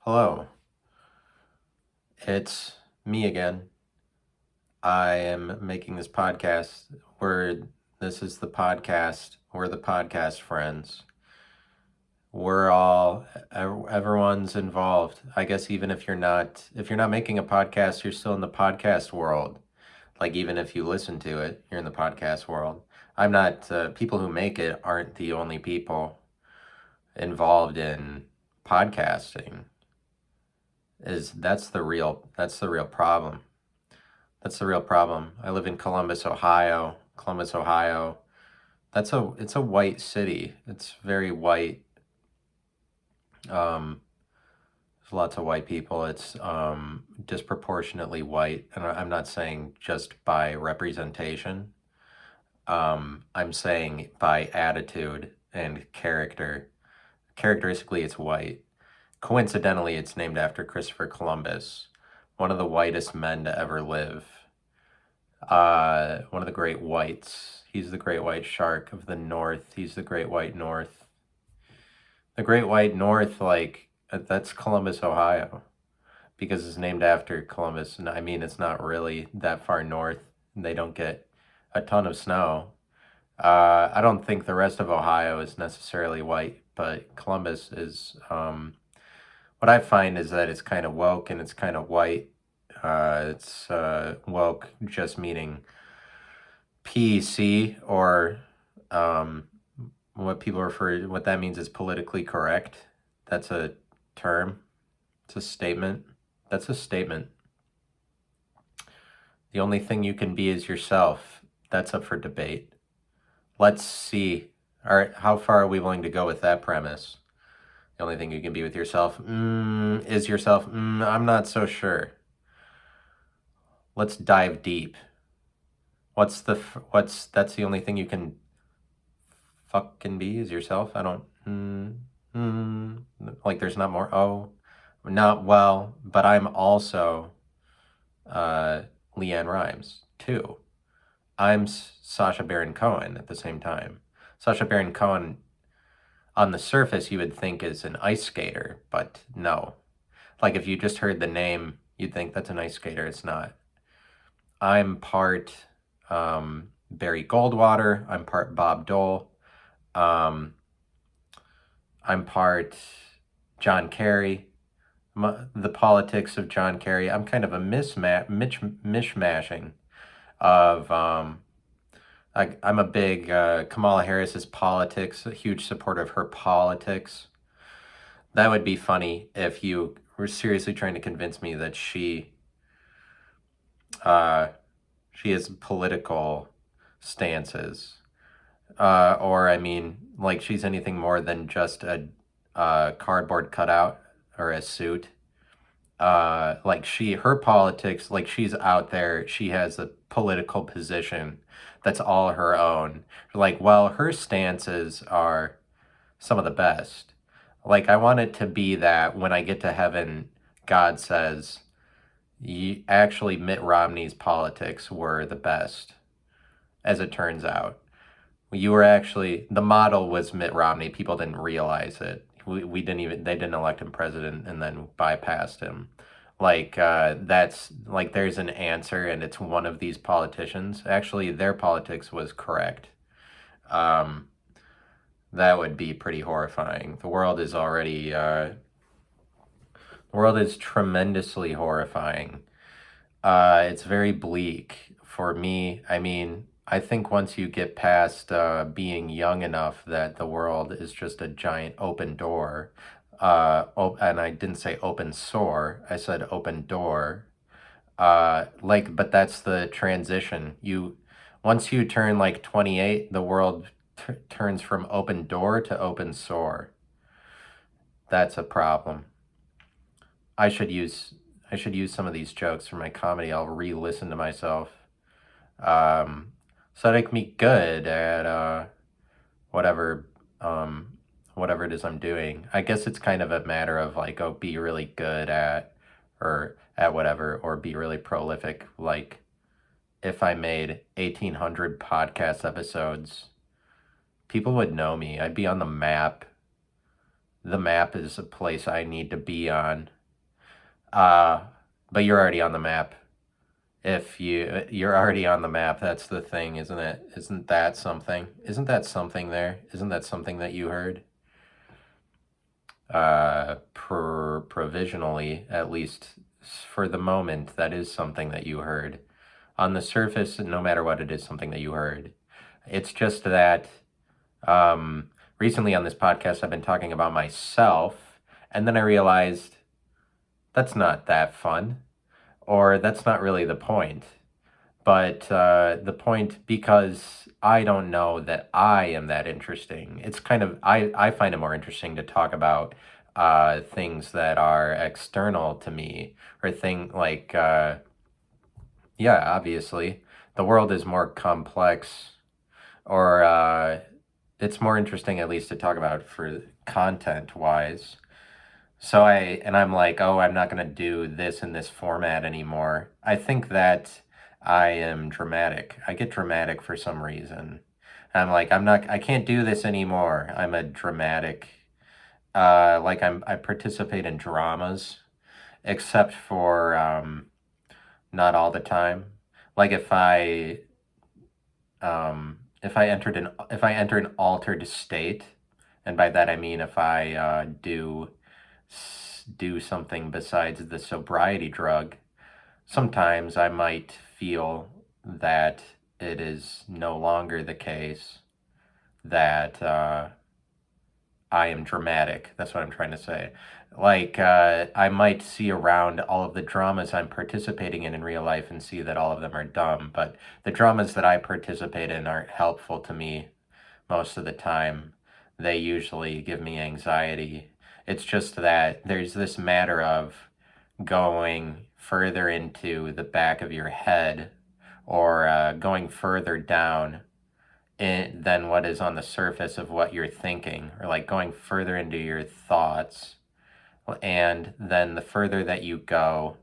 Hello, it's me again. I am making this podcast where this is the podcast. We're the podcast friends. We're all everyone's involved. I guess even if you're not making a podcast, you're still in the podcast world. Like even if you listen to it, you're in the podcast world. I'm not people who make it aren't the only people involved in podcasting. That's the real problem. That's the real problem. I live in Columbus, Ohio. Columbus, Ohio. It's a white city. It's very white. There's lots of white people. It's disproportionately white, and I'm not saying just by representation. I'm saying by attitude and character. Characteristically, it's white. Coincidentally, it's named after Christopher Columbus, one of the whitest men to ever live. One of the great whites. He's the great white shark of the North. He's the great white North. The great white North, that's Columbus, Ohio, because it's named after Columbus. And I mean, it's not really that far north. They don't get a ton of snow. I don't think the rest of Ohio is necessarily white, but Columbus is. What I find is that it's kind of woke and it's kind of white. It's woke just meaning PC, or um, what that means is politically correct. That's a term. It's a statement. That's a statement. The only thing you can be is yourself. That's up for debate. Let's see. All right, how far are we willing to go with that premise? The only thing you can be with yourself is yourself. I'm not so sure. Let's dive deep. That's the only thing you can fucking be is yourself. I don't like there's not more. Oh, not well, but I'm also Leanne Rhymes too. I'm Sacha Baron Cohen at the same time. Sacha Baron Cohen, on the surface, you would think is an ice skater, but no. Like if you just heard the name, you'd think that's an ice skater. It's not. I'm part Barry Goldwater. I'm part Bob Dole. Um, I'm part John Kerry. The politics of John Kerry. I'm kind of a mishmashing of. I'm a big Kamala Harris's politics, a huge supporter of her politics. That would be funny if you were seriously trying to convince me that uh, she has political stances. Or, I mean, like she's anything more than just a cardboard cutout or a suit. Her politics, like she's out there, she has a political position that's all her own. Like, well, her stances are some of the best. Like, I want it to be that when I get to heaven, God says, actually, Mitt Romney's politics were the best, as it turns out. You were actually, the model was Mitt Romney. People didn't realize it. They didn't elect him president and then bypassed him. That's like there's an answer and it's one of these politicians. Actually, their politics was correct. Um, that would be pretty horrifying. The world is tremendously horrifying. It's very bleak for me. I mean, I think once you get past being young enough that the world is just a giant open door, and I didn't say open sore, I said open door. But that's the transition. Once you turn like 28, the world turns from open door to open sore. That's a problem. I should use I should use some of these jokes for my comedy. I'll re-listen to myself. Um, so that I can be good at whatever whatever it is I'm doing. I guess it's kind of a matter of like, oh, be really good at or at whatever, or be really prolific. Like if I made 1,800 podcast episodes, people would know me. I'd be on the map. the map is a place I need to be on. Uh, but you're already on the map. If you're already on the map, that's the thing, isn't it? Isn't that something? Isn't that something there? Isn't that something that you heard? Provisionally, at least for the moment, that is something that you heard. On the surface, no matter what, it is something that you heard. It's just that recently on this podcast, I've been talking about myself, and then I realized that's not that fun, or that's not really the point. But the point, because I don't know that I am that interesting, it's kind of, I find it more interesting to talk about things that are external to me, or yeah, obviously, the world is more complex, or it's more interesting at least to talk about for content wise. I'm like, oh, I'm not going to do this in this format anymore. I think that I am dramatic. I get dramatic for some reason. I'm like, I can't do this anymore. I'm a dramatic, I participate in dramas, except for, not all the time. Like if I enter an altered state, and by that I mean if I do something besides the sobriety drug, sometimes I might feel that it is no longer the case that I am dramatic. That's what I'm trying to say. I might see around all of the dramas I'm participating in real life and see that all of them are dumb, but the dramas that I participate in aren't helpful to me most of the time. They usually give me anxiety. It's just that there's this matter of going further into the back of your head, or going further down than what is on the surface of what you're thinking, or like going further into your thoughts. And then the further that you go,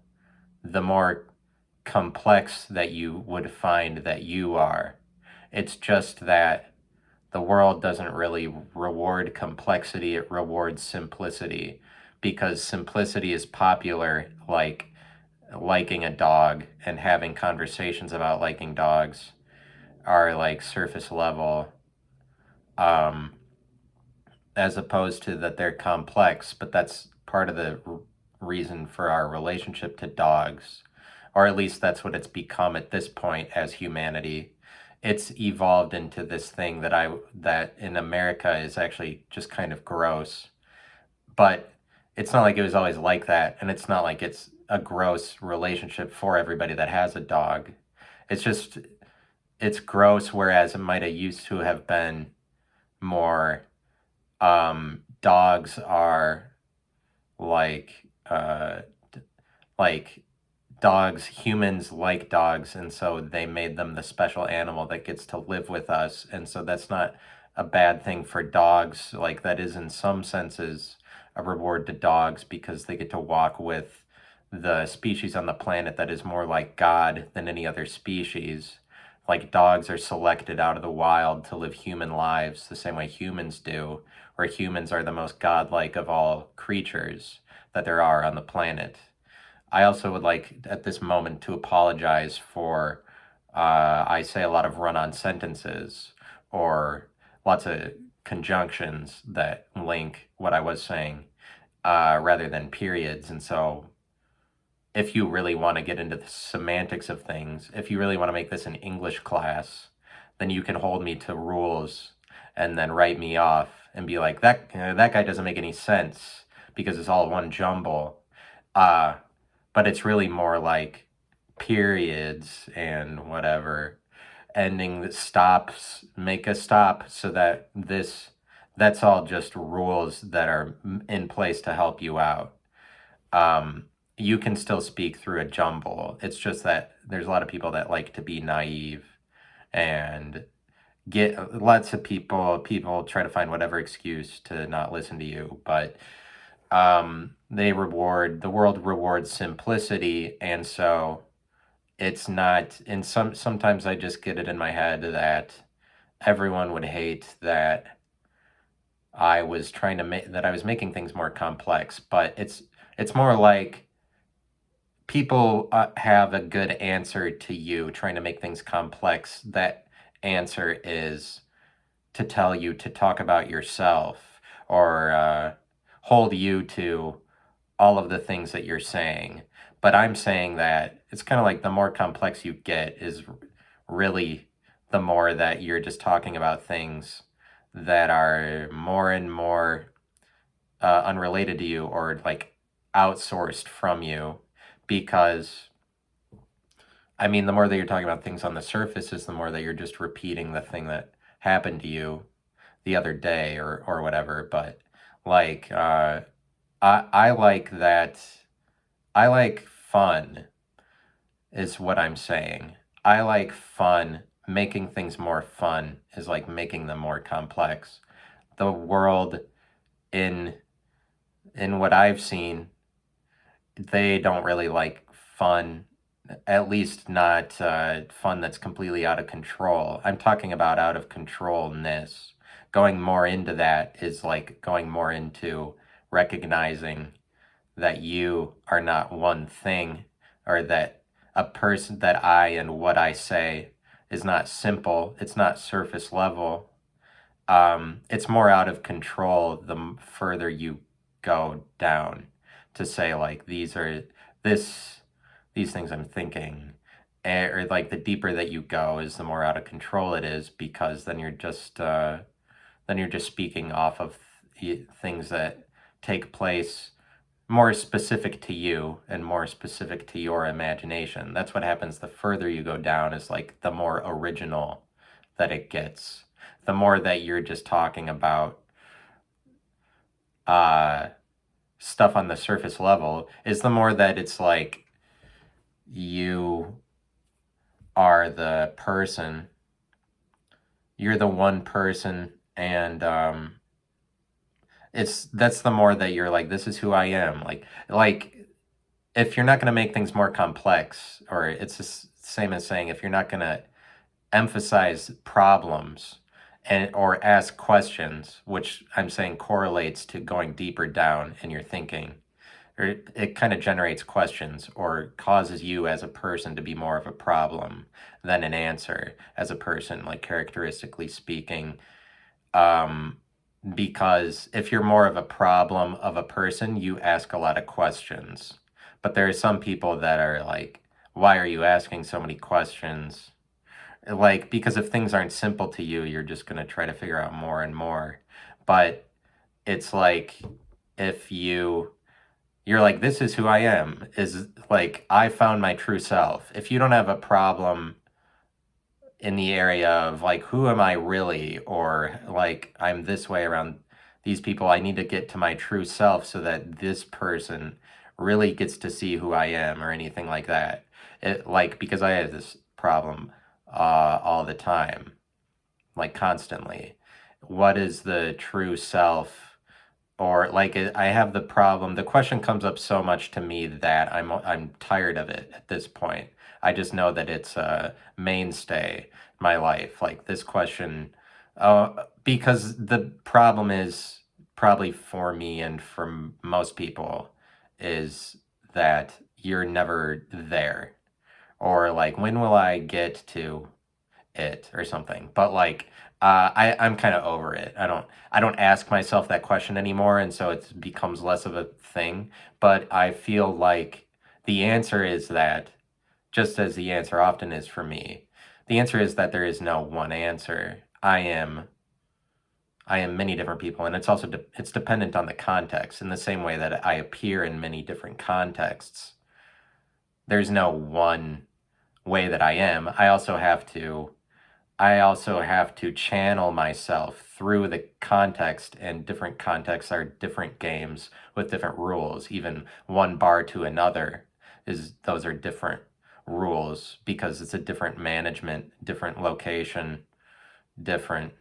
the more complex that you would find that you are. It's just that the world doesn't really reward complexity, it rewards simplicity, because simplicity is popular, like liking a dog and having conversations about liking dogs are like surface level, um, as opposed to that they're complex. But that's part of the reason for our relationship to dogs, or at least that's what it's become at this point as humanity. It's evolved into this thing that in America is actually just kind of gross. But it's not like it was always like that, and it's not like it's a gross relationship for everybody that has a dog. It's just it's gross, whereas it might have used to have been more. Dogs are like like dogs, humans like dogs, and so they made them the special animal that gets to live with us. And so that's not a bad thing for dogs. Like, that is in some senses a reward to dogs, because they get to walk with the species on the planet that is more like God than any other species. Like, dogs are selected out of the wild to live human lives the same way humans do, where humans are the most godlike of all creatures that there are on the planet. I also would like at this moment to apologize for I say a lot of run-on sentences, or lots of conjunctions that link what I was saying, rather than periods. And so if you really want to get into the semantics of things, if you really want to make this an English class, then you can hold me to rules and then write me off and be like, that guy doesn't make any sense because it's all one jumble. Uh, but it's really more like periods and whatever. Ending that stops, make a stop, so that that's all just rules that are in place to help you out. You can still speak through a jumble. It's just that there's a lot of people that like to be naive and get lots of people try to find whatever excuse to not listen to you. But the world rewards simplicity, and so it's not, in sometimes I just get it in my head that everyone would hate that I was trying to make that I was making things more complex, but it's more like people have a good answer to you trying to make things complex. That answer is to tell you to talk about yourself or hold you to all of the things that you're saying. But I'm saying that it's kind of like the more complex you get is really the more that you're just talking about things that are more and more unrelated to you or like outsourced from you because I mean the more that you're talking about things on the surface is the more that you're just repeating the thing that happened to you the other day or whatever. But like I like that. I like fun is what I'm saying. I like fun. Making things more fun is like making them more complex. The world in what I've seen, they don't really like fun, at least not fun that's completely out of control. I'm talking about out of controlness. Going more into that is like going more into recognizing that you are not one thing, or that a person, that I and what I say is not simple, it's not surface level. It's more out of control the further you go down to say like this these things I'm thinking, or like the deeper that you go is the more out of control it is, because then you're just speaking off of things that take place more specific to you and more specific to your imagination. That's what happens the further you go down, is like the more original that it gets. The more that you're just talking about uh stuff on the surface level is the more that it's like you are the person. You're the one person, and that's the more that you're like, this is who I am. Like if you're not going to make things more complex, or it's the same as saying if you're not going to emphasize problems and or ask questions, which I'm saying correlates to going deeper down in your thinking, or it kind of generates questions or causes you as a person to be more of a problem than an answer as a person, like characteristically speaking. Um, because if you're more of a problem of a person, you ask a lot of questions. But there are some people that are like, why are you asking so many questions? Like, because if things aren't simple to you, you're just going to try to figure out more and more. But it's like, if you're like, this is who I am, is like, I found my true self. If you don't have a problem in the area of like, who am I really, or like, I'm this way around these people, I need to get to my true self so that this person really gets to see who I am, or anything like that. It like, because I have this problem all the time, like constantly. What is the true self? Or like I have the problem. The question comes up so much to me that I'm tired of it at this point. I just know that it's a mainstay in my life. Like this question, because the problem is probably for me and for most people is that you're never there, or like when will I get to it or something. But like I'm kind of over it. I don't ask myself that question anymore, and so it becomes less of a thing. But I feel like the answer is that, just as the answer often is for me, the answer is that there is no one answer. I am many different people, and it's also it's dependent on the context. In the same way that I appear in many different contexts, there's no one way that I am. I also have to channel myself through the context, and different contexts are different games with different rules. Even one bar to another, is those are different rules, because it's a different management, different location, different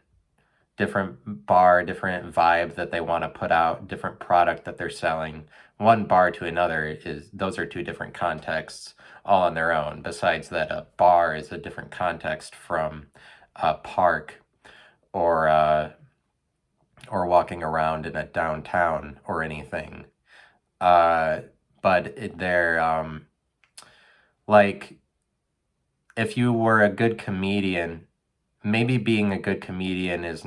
bar, different vibe that they want to put out, different product that they're selling. One bar to another, is those are two different contexts all on their own. Besides that, a bar is a different context from a park, or or walking around in a downtown or anything. Uh, but they're like, if you were a good comedian, maybe being a good comedian is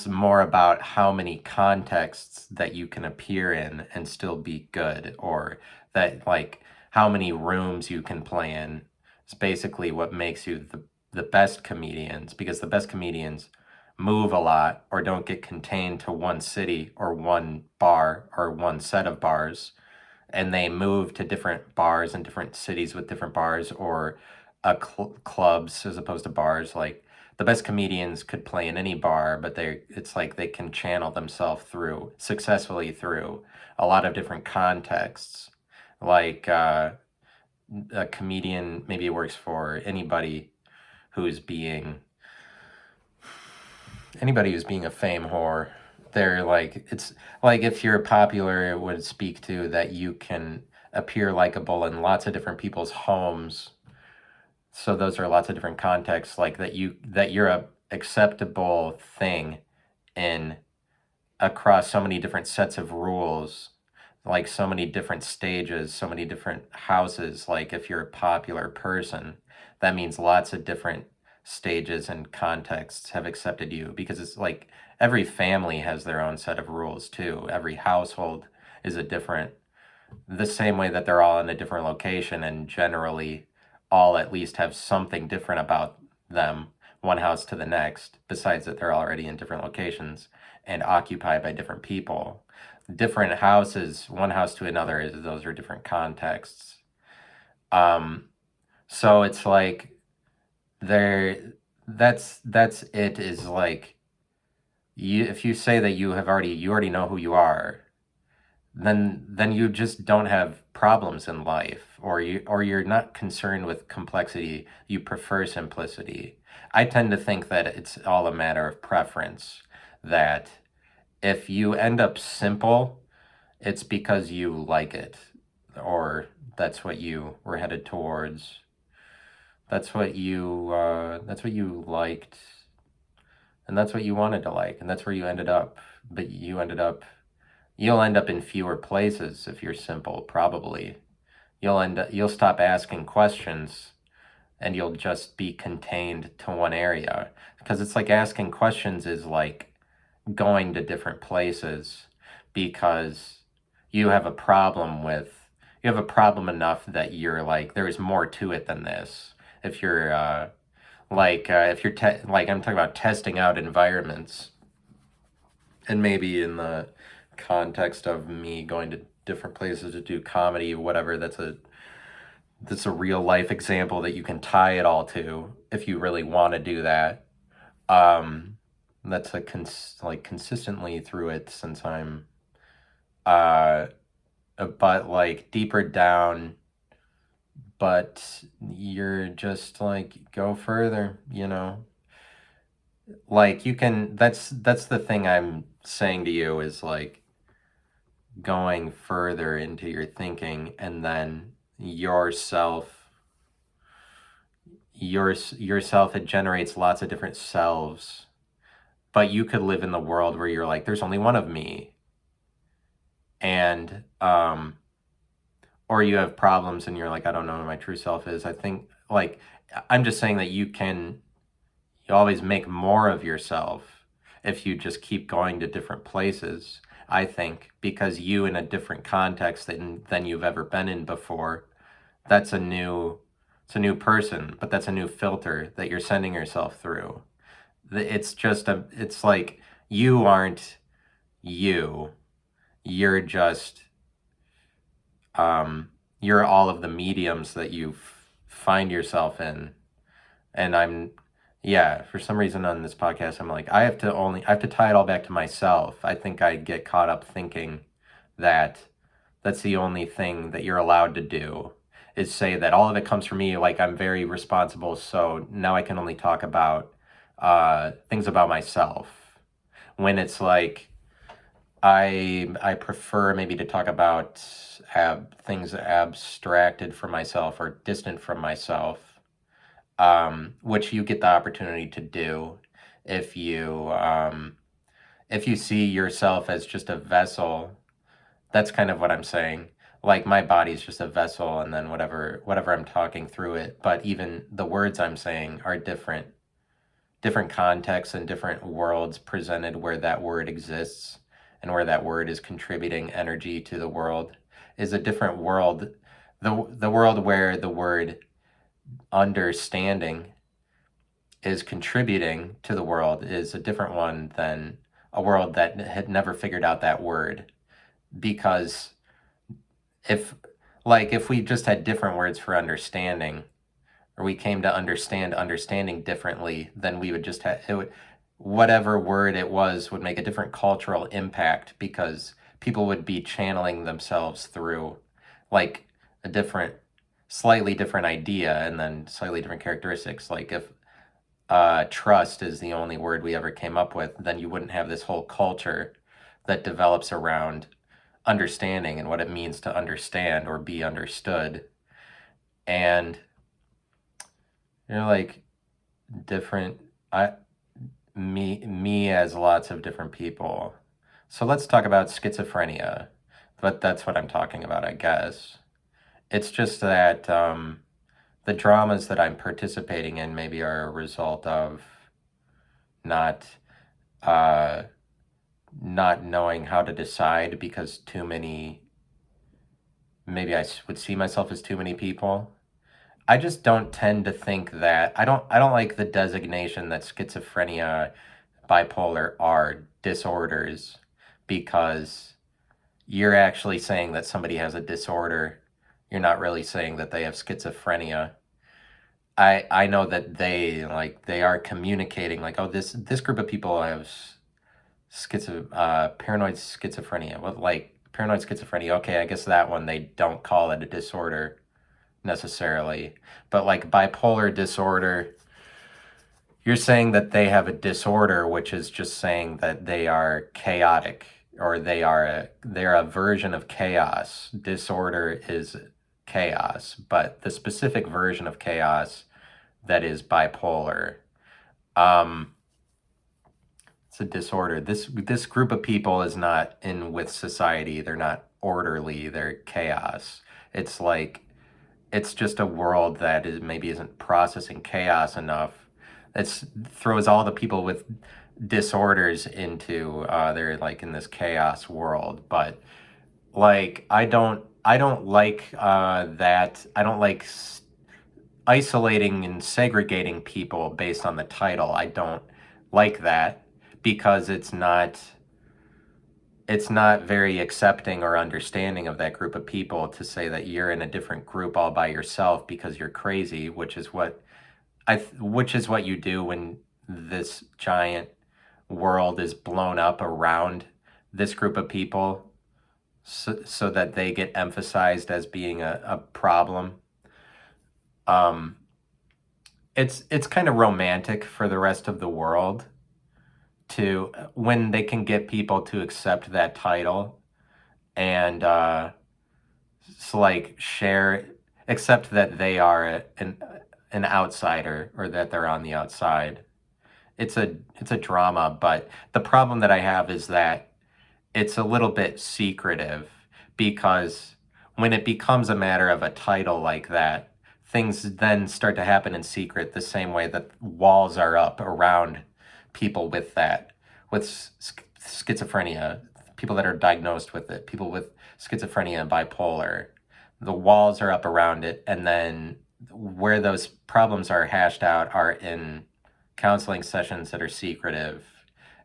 more about how many contexts that you can appear in and still be good, or that like how many rooms you can play in. It's basically what makes you the best comedians, because the best comedians move a lot or don't get contained to one city or one bar or one set of bars, and they move to different bars and different cities with different bars, or clubs as opposed to bars. Like, the best comedians could play in any bar, but it's like they can channel themselves through successfully through a lot of different contexts. Like, a comedian maybe works for who's being anybody who's being a fame whore. They're like, it's like, if you're popular, it would speak to that you can appear likable in lots of different people's homes. So those are lots of different contexts, like that you're a acceptable thing in across so many different sets of rules, like so many different stages, so many different houses. Like, if you're a popular person, that means lots of different stages and contexts have accepted you, because it's like every family has their own set of rules too. Every household is a different, the same way that they're all in a different location, and generally all at least have something different about them, one house to the next, besides that they're already in different locations and occupied by different people. Different houses, one house to another, those are different contexts. Um, so it's like, there, that's it, is like, if you say that you already know who you are, then you just don't have problems in life, or you're not concerned with complexity. You prefer simplicity. I tend to think that it's all a matter of preference, that if you end up simple, it's because you like it, or that's what you were headed towards. That's what you liked, and that's what you wanted to like, and that's where you ended up. But you'll end up in fewer places if you're simple, probably. You'll stop asking questions, and you'll just be contained to one area, because it's like, asking questions is like going to different places, because you have a problem with you have a problem enough that you're like, there's more to it than this. If you're if you're like, I'm talking about testing out environments, and maybe in the context of me going to different places to do comedy, whatever, that's a real life example that you can tie it all to if you really want to do that. Um, that's like consistently through it since I'm uh but like deeper down, but you're just like, go further, like, you can that's the thing I'm saying to you, is like going further into your thinking, and then yourself, it generates lots of different selves. But you could live in the world where you're like, there's only one of me, and or you have problems and you're like, I don't know who my true self is. I think, like, I'm just saying that you always make more of yourself if you just keep going to different places, I think, because you, in a different context than you've ever been in before, that's a new it's a new person, but that's a new filter that you're sending yourself through. It's like, you aren't you. You're just you're all of the mediums that you find yourself in. And yeah, for some reason on this podcast, I'm like, I have to tie it all back to myself. I think I get caught up thinking that that's the only thing that you're allowed to do, is say that all of it comes from me. Like, I'm very responsible, so now I can only talk about things about myself. When it's like, I prefer maybe to talk about things abstracted from myself or distant from myself, which you get the opportunity to do if you if you see yourself as just a vessel, that's kind of what I'm saying. Like my body's just a vessel, and then whatever I'm talking through it. But even the words I'm saying are different contexts and different worlds presented where that word exists and where that word is contributing energy to the world is a different world. The world where the word understanding is contributing to the world is a different one than a world that had never figured out that word. Because if if we just had different words for understanding, or we came to understand understanding differently, then we would just have it would, whatever word it was would make a different cultural impact because people would be channeling themselves through like a different, slightly different idea and then slightly different characteristics. Like if trust is the only word we ever came up with, then you wouldn't have this whole culture that develops around understanding and what it means to understand or be understood. And you're like different I me as lots of different people. So let's talk about schizophrenia. But that's what I'm talking about, I guess. It's just that the dramas that I'm participating in maybe are a result of not uh, not knowing how to decide because too many, maybe would see myself as too many people. I just don't tend to think that I don't like the designation that schizophrenia, bipolar are disorders because you're actually saying that somebody has a disorder. You're not really saying that they have schizophrenia. I know that they are communicating like, oh, this group of people have paranoid schizophrenia. Well, like paranoid schizophrenia, okay, I guess that one they don't call it a disorder necessarily. But like bipolar disorder, you're saying that they have a disorder, which is just saying that they are chaotic or they're a version of chaos. Disorder is chaos, but the specific version of chaos that is bipolar. Um, it's a disorder. This group of people is not in with society. They're not orderly. They're chaos. It's like it's just a world that is maybe isn't processing chaos enough. It throws all the people with disorders into they're like in this chaos world. But like I don't like that. I don't like isolating and segregating people based on the title. I don't like that because it's not very accepting or understanding of that group of people to say that you're in a different group all by yourself because you're crazy, which is what you do when this giant world is blown up around this group of people so that they get emphasized as being a problem. Um, it's kind of romantic for the rest of the world to when they can get people to accept that title and like share accept that they are an outsider or that they're on the outside. It's a drama, but the problem that I have is that it's a little bit secretive because when it becomes a matter of a title like that, things then start to happen in secret the same way that walls are up around people with schizophrenia, people that are diagnosed with it, people with schizophrenia and bipolar. The walls are up around it, and then where those problems are hashed out are in counseling sessions that are secretive,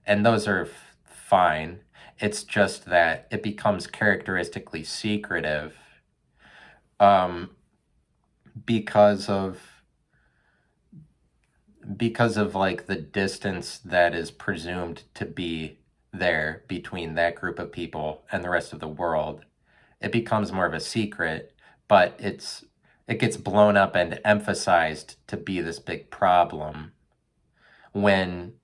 and those are fine. It's just that it becomes characteristically secretive um, because of like the distance that is presumed to be there between that group of people and the rest of the world. It becomes more of a secret, but it gets blown up and emphasized to be this big problem when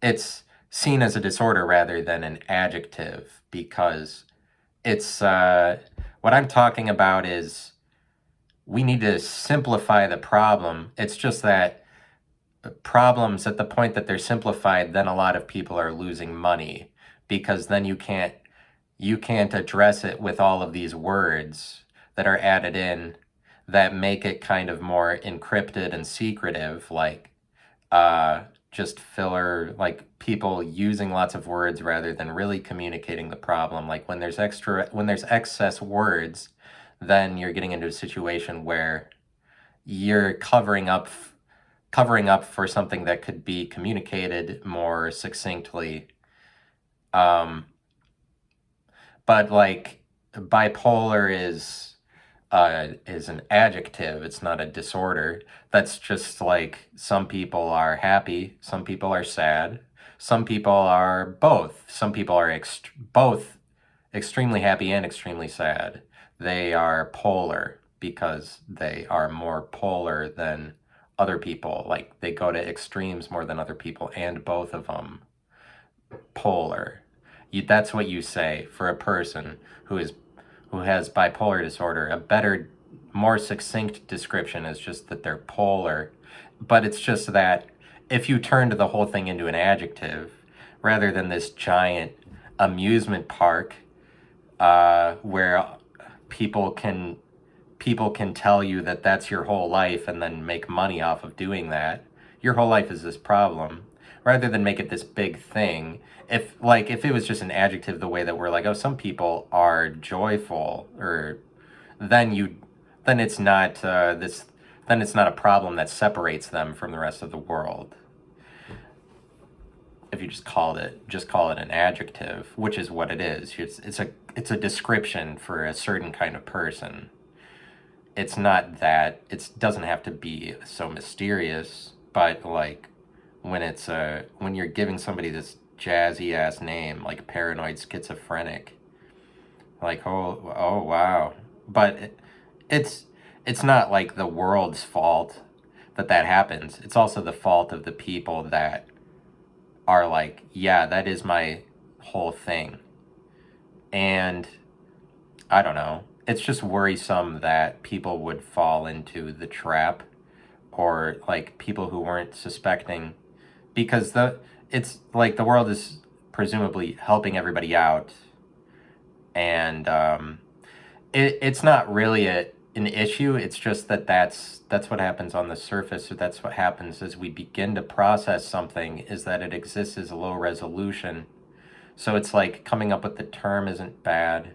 it's seen as a disorder rather than an adjective, because it's what I'm talking about is we need to simplify the problem. It's just that problems at the point that they're simplified, then a lot of people are losing money because then you can't address it with all of these words that are added in that make it kind of more encrypted and secretive, like just filler, like people using lots of words rather than really communicating the problem. Like when there's excess words, then you're getting into a situation where you're covering up for something that could be communicated more succinctly. Um, but like bipolar is an adjective. It's not a disorder. That's just like some people are happy, some people are sad, some people are both. Some people are both extremely happy and extremely sad. They are polar because they are more polar than other people. Like they go to extremes more than other people, and both of them polar. That's what you say for a person who has bipolar disorder. A better, more succinct description is just that they're polar. But it's just that if you turned the whole thing into an adjective, rather than this giant amusement park where people can people can tell you that that's your whole life and then make money off of doing that. Your whole life is this problem. Rather than make it this big thing, if it was just an adjective the way that we're like, oh, some people are joyful, or then you then it's not then it's not a problem that separates them from the rest of the world. If you just call it an adjective, which is what it is. It's a description for a certain kind of person. It's not that it doesn't have to be so mysterious, but like when you're giving somebody this jazzy ass name like paranoid schizophrenic, like oh wow, but it's it's not like the world's fault that happens. It's also the fault of the people that are like, yeah, that is my whole thing. And I don't know. It's just worrisome that people would fall into the trap, or like people who weren't suspecting, because it's like the world is presumably helping everybody out, and it's not really an issue. It's just that's what happens on the surface, or that's what happens as we begin to process something, is that it exists as a low resolution. So it's like coming up with the term isn't bad,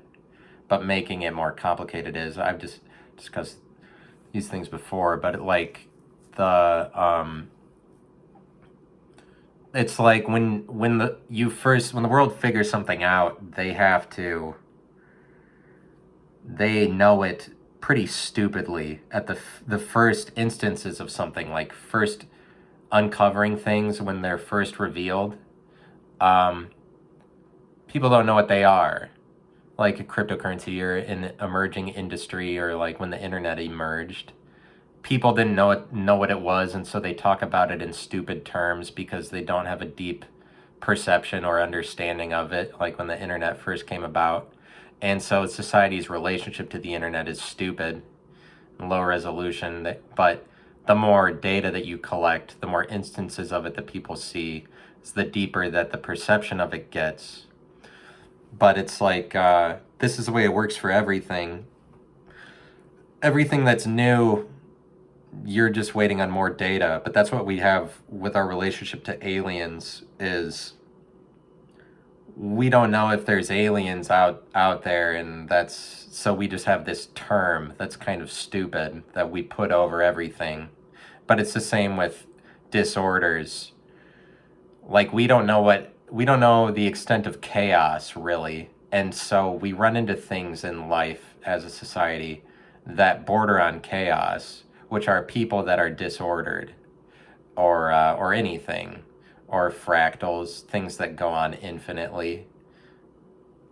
but making it more complicated is. I've just discussed these things before, but the it's like when the world figures something out, they know it pretty stupidly at the first instances of something, like first uncovering things when they're first revealed. Um, People don't know what they are, like a cryptocurrency or an emerging industry, or like when the internet emerged. People didn't know what it was, and so they talk about it in stupid terms because they don't have a deep perception or understanding of it, like when the internet first came about. And so society's relationship to the internet is stupid, low resolution. But the more data that you collect, the more instances of it that people see, is the deeper that the perception of it gets. But it's like this is the way it works for everything. Everything that's new, you're just waiting on more data. But that's what we have with our relationship to aliens, is we don't know if there's aliens out there, and that's so we just have this term that's kind of stupid that we put over everything. But it's the same with disorders. Like we don't know the extent of chaos really, and so we run into things in life as a society that border on chaos, which are people that are disordered, or anything, or fractals, things that go on infinitely.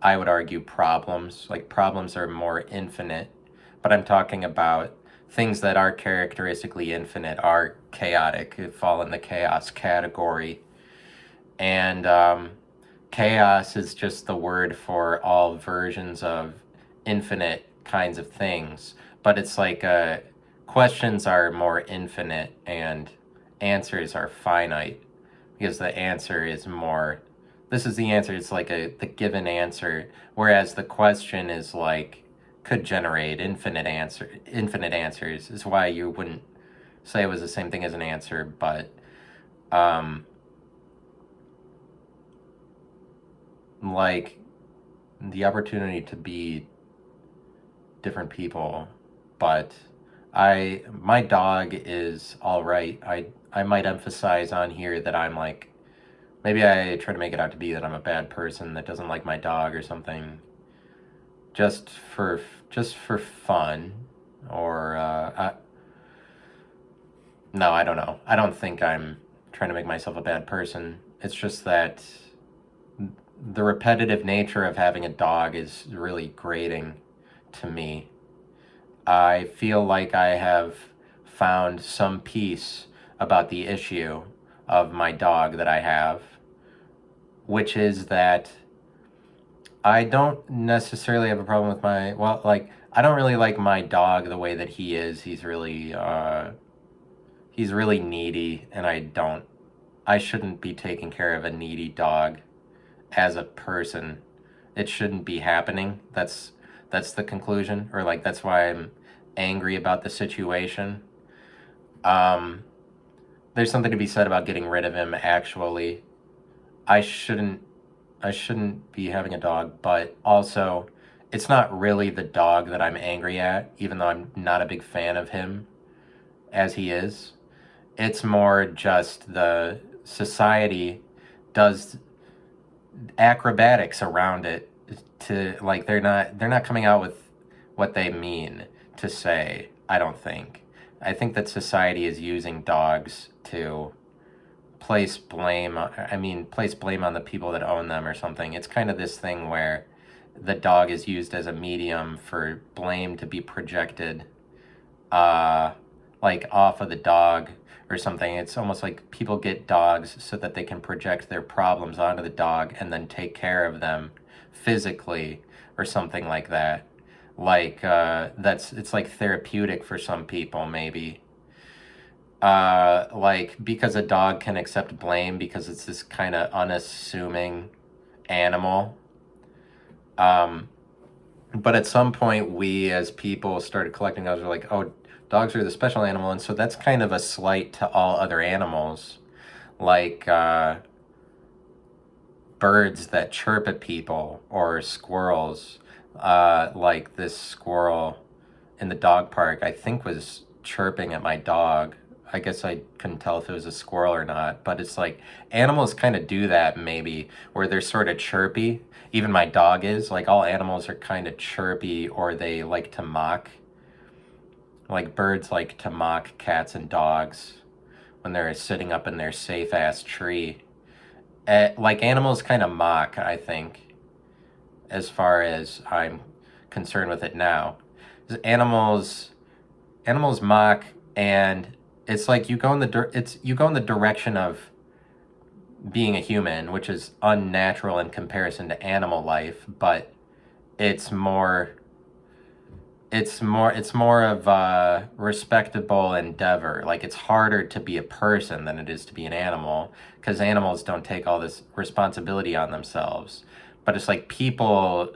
I would argue problems, like problems are more infinite, but I'm talking about things that are characteristically infinite are chaotic, fall in the chaos category. And chaos is just the word for all versions of infinite kinds of things. But it's like questions are more infinite and answers are finite, because the answer is more this is the answer. It's like the given answer, whereas the question is like could generate infinite answers. Is why you wouldn't say it was the same thing as an answer, but um, like the opportunity to be different people. But my dog is all right. I might emphasize on here that I'm like, maybe I try to make it out to be that I'm a bad person that doesn't like my dog or something, just for just for fun, or no, I don't know. I don't think I'm trying to make myself a bad person. It's just that the repetitive nature of having a dog is really grating to me. I feel like I have found some peace about the issue of my dog that I have, which is that I don't necessarily have a problem with well, like, I don't really like my dog the way that he is. He's really needy, and I shouldn't be taking care of a needy dog as a person. It shouldn't be happening. That's the conclusion, or like that's why I'm angry about the situation. Um, there's something to be said about getting rid of him. Actually, I shouldn't I shouldn't be having a dog, but also it's not really the dog that I'm angry at, even though I'm not a big fan of him as he is. It's more just the society does acrobatics around it to like they're not coming out with what they mean to say, I don't think. I think that society is using dogs to place blame on the people that own them or something. It's kind of this thing where the dog is used as a medium for blame to be projected uh like off of the dog or something. It's almost like people get dogs so that they can project their problems onto the dog and then take care of them physically or something like that. Like that's it's like therapeutic for some people maybe. Like because a dog can accept blame because it's this kind of unassuming animal. Um, but at some point, we as people started collecting dogs. We're like, oh, dogs are the special animal, and so that's kind of a slight to all other animals, like birds that chirp at people or squirrels. Like this squirrel in the dog park, I think was chirping at my dog. I guess I couldn't tell if it was a squirrel or not, but it's like animals kind of do that maybe, where they're sort of chirpy. Even my dog is like all animals are kind of chirpy, or they like to mock. Like birds like to mock cats and dogs when they're sitting up in their safe ass tree. Like animals kind of mock, I think, as far as I'm concerned with it now. Animals animals mock, and it's like you go in the direction of being a human, which is unnatural in comparison to animal life, but it's more it's more of a respectable endeavor. Like it's harder to be a person than it is to be an animal, because animals don't take all this responsibility on themselves. But it's like people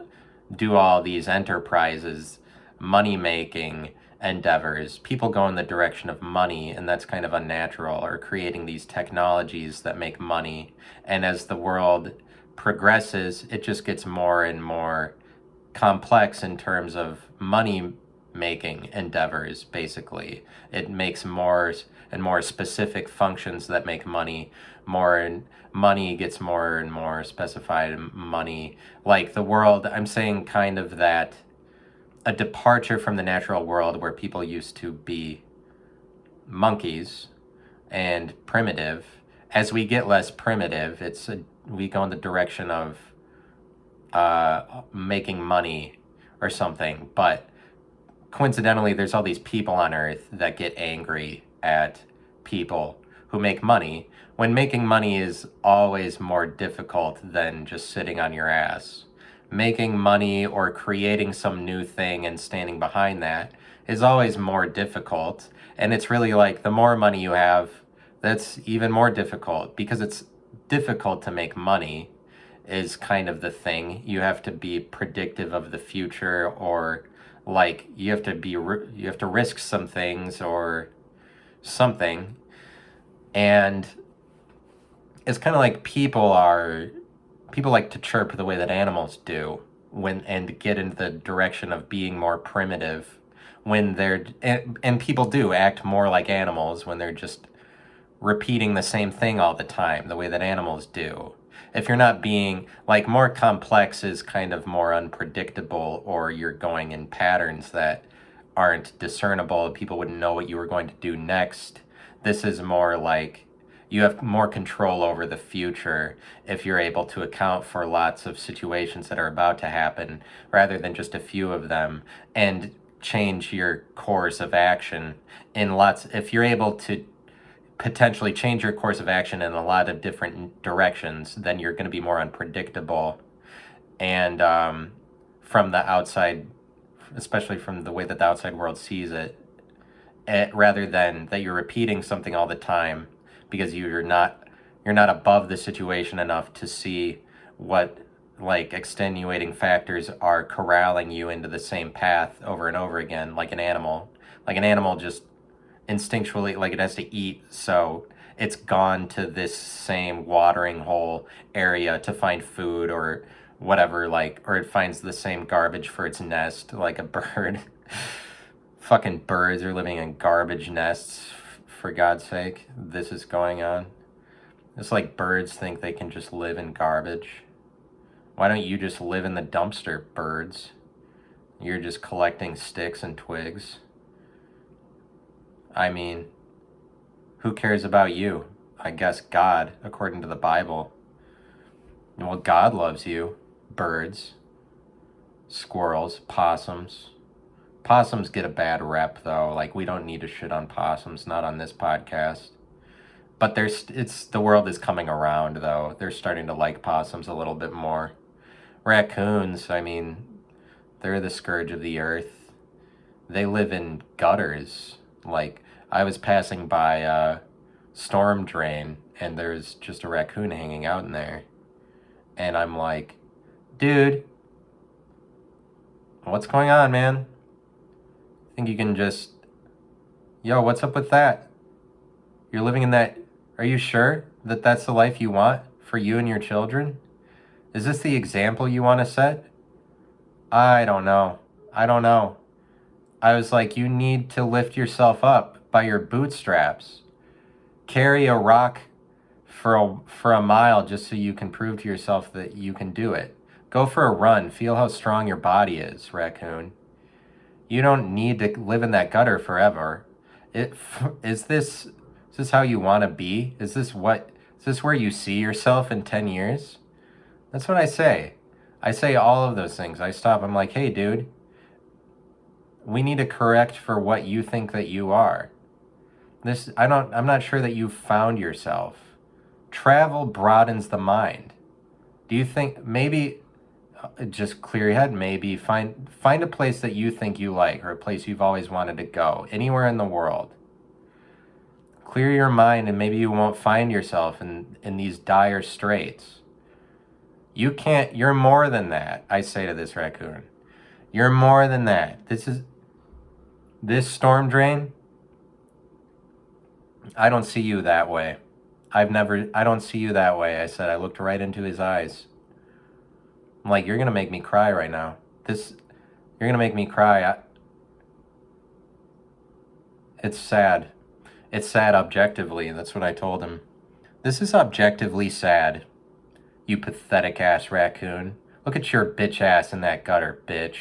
do all these enterprises, money making endeavors. People go in the direction of money, and that's kind of unnatural, or creating these technologies that make money. And as the world progresses, it just gets more and more complex in terms of money making endeavors. Basically it makes more and more specific functions that make money. More and money gets more and more specified. Money, like the world, I'm saying kind of that a departure from the natural world where people used to be monkeys and primitive. As we get less primitive, we go in the direction of making money or something. But coincidentally, there's all these people on Earth that get angry at people who make money, when making money is always more difficult than just sitting on your ass. Making money or creating some new thing and standing behind that is always more difficult. And it's really like the more money you have, that's even more difficult, because it's difficult to make money. is kind of the thing. You have to be predictive of the future, or like you have to you have to risk some things or something. And it's kind of like people like to chirp the way that animals do and get into the direction of being more primitive when and people do act more like animals when they're just repeating the same thing all the time, the way that animals do. If you're not being, like, more complex is kind of more unpredictable, or you're going in patterns that aren't discernible, people wouldn't know what you were going to do next. This is more like you have more control over the future if you're able to account for lots of situations that are about to happen rather than just a few of them, and change your course of action in lots. If you're able to potentially change your course of action in a lot of different directions, then you're going to be more unpredictable. And from the outside, especially from the way that the outside world sees it, rather than that you're repeating something all the time because you're not above the situation enough to see what, like, extenuating factors are corralling you into the same path over and over again, like an animal. Like an animal just instinctually, like, it has to eat, so it's gone to this same watering hole area to find food or whatever, like, or it finds the same garbage for its nest, like a bird. Fucking birds are living in garbage nests, for God's sake. This is going on. It's like birds think they can just live in garbage. Why don't you just live in the dumpster, birds? You're just collecting sticks and twigs. I mean, who cares about you? I guess God, according to the Bible. Well, God loves you. Birds, squirrels, possums. Possums get a bad rep, though. Like, we don't need to shit on possums, not on this podcast. But the world is coming around, though. They're starting to like possums a little bit more. Raccoons, I mean, they're the scourge of the earth. They live in gutters. Like, I was passing by a storm drain, and there's just a raccoon hanging out in there. And I'm like, dude, what's going on, man? I think you can just... Yo, what's up with that? You're living in that... Are you sure that that's the life you want for you and your children? Is this the example you want to set? I don't know. I was like, you need to lift yourself up by your bootstraps. Carry a rock for a mile just so you can prove to yourself that you can do it. Go for a run. Feel how strong your body is, raccoon. You don't need to live in that gutter forever. Is this how you want to be? Is this where you see yourself in 10 years? That's what I say. I say all of those things. I stop. I'm like, hey, dude, we need to correct for what you think that you are. I'm not sure that you've found yourself. Travel broadens the mind. Do you think maybe just clear your head, maybe find a place that you think you like, or a place you've always wanted to go, anywhere in the world. Clear your mind, and maybe you won't find yourself in these dire straits. You're more than that, I say to this raccoon. You're more than that. This storm drain, I don't see you that way. I don't see you that way, I said. I looked right into his eyes. I'm like, you're going to make me cry right now. You're going to make me cry. It's sad. It's sad objectively. That's what I told him. This is objectively sad, you pathetic ass raccoon. Look at your bitch ass in that gutter, bitch.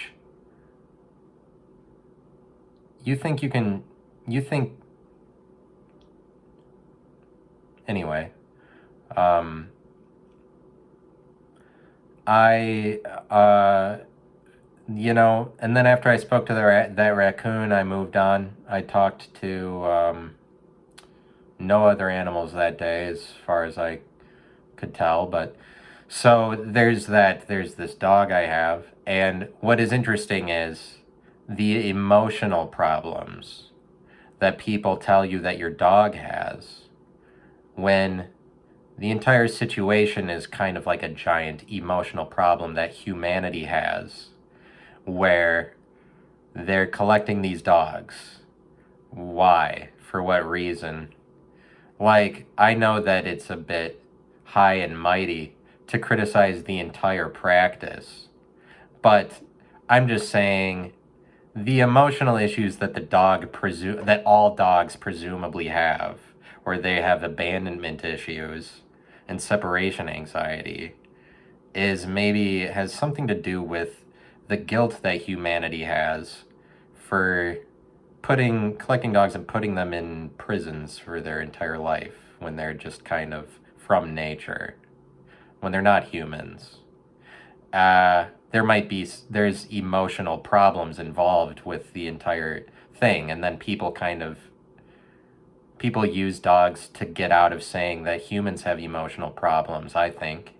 Anyway, and then after I spoke to that raccoon, I moved on. I talked to no other animals that day, as far as I could tell. But so there's this dog I have, and what is interesting is the emotional problems that people tell you that your dog has when The entire situation is kind of like a giant emotional problem that humanity has, where they're collecting these dogs. Why? For what reason? Like, I know that it's a bit high and mighty to criticize the entire practice, but I'm just saying the emotional issues that that all dogs presumably have, where they have abandonment issues and separation anxiety, is maybe has something to do with the guilt that humanity has for putting collecting dogs and putting them in prisons for their entire life when they're just kind of from nature, when they're not humans. There's emotional problems involved with the entire thing, and then people use dogs to get out of saying that humans have emotional problems, I think,